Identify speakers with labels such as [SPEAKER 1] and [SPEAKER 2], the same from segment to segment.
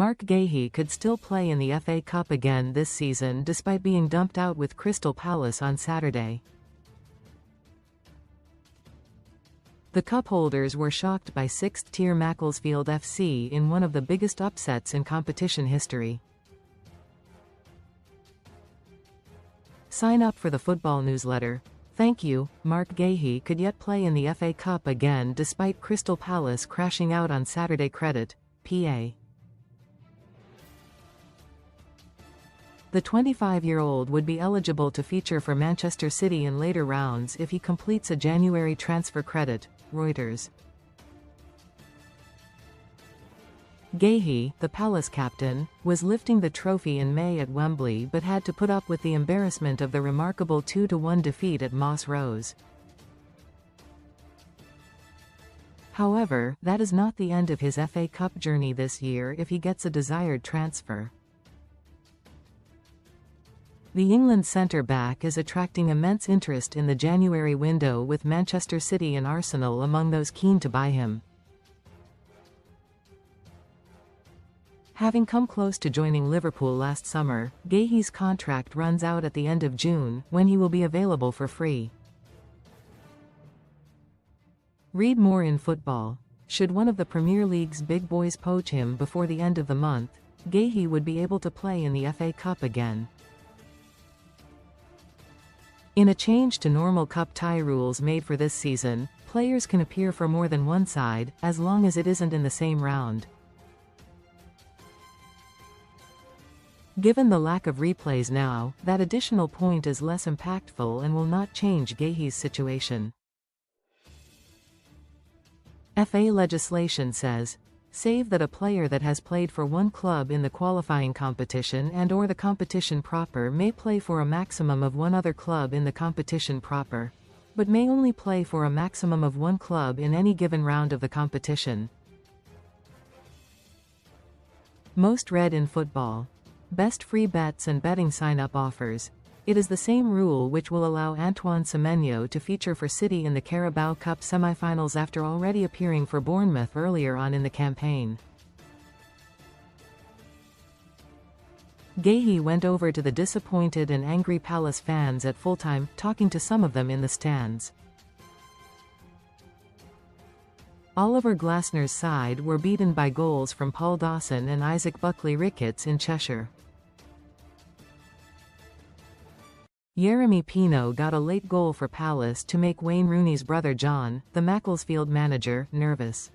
[SPEAKER 1] Marc Guehi could still play in the FA Cup again this season despite being dumped out with Crystal Palace on Saturday. The cup holders were shocked by sixth-tier Macclesfield FC in one of the biggest upsets in competition history. Sign up for the football newsletter. Thank you. Marc Guehi could yet play in the FA Cup again despite Crystal Palace crashing out on SaturdayCredit, PA. The 25-year-old would be eligible to feature for Manchester City in later rounds if he completes a January transfer credit, Reuters. Guehi, the Palace captain, was lifting the trophy in May at Wembley but had to put up with the embarrassment of the remarkable 2-1 defeat at Moss Rose. However, that is not the end of his FA Cup journey this year if he gets a desired transfer. The England centre-back is attracting immense interest in the January window with Manchester City and Arsenal among those keen to buy him. Having come close to joining Liverpool last summer, Guehi's contract runs out at the end of June, when he will be available for free. Read more in football. Should one of the Premier League's big boys poach him before the end of the month, Guehi would be able to play in the FA Cup again. In a change to normal cup tie rules made for this season, players can appear for more than one side, as long as it isn't in the same round. Given the lack of replays now, that additional point is less impactful and will not change Guehi's situation. FA legislation says, save that a player that has played for one club in the qualifying competition and/or the competition proper may play for a maximum of one other club in the competition proper, but may only play for a maximum of one club in any given round of the competition. Most read in football. Best free bets and betting sign-up offers. It is the same rule which will allow Antoine Semenyo to feature for City in the Carabao Cup semi-finals after already appearing for Bournemouth earlier on in the campaign. Guehi went over to the disappointed and angry Palace fans at full-time, talking to some of them in the stands. Oliver Glasner's side were beaten by goals from Paul Dawson and Isaac Buckley-Ricketts in Cheshire. Yeremy Pino got a late goal for Palace to make Wayne Rooney's brother John, the Macclesfield manager, nervous.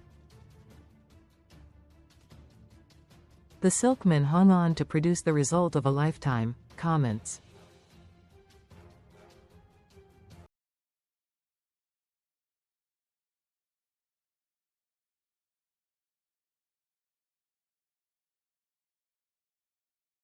[SPEAKER 1] The Silkmen hung on to produce the result of a lifetime. Comments.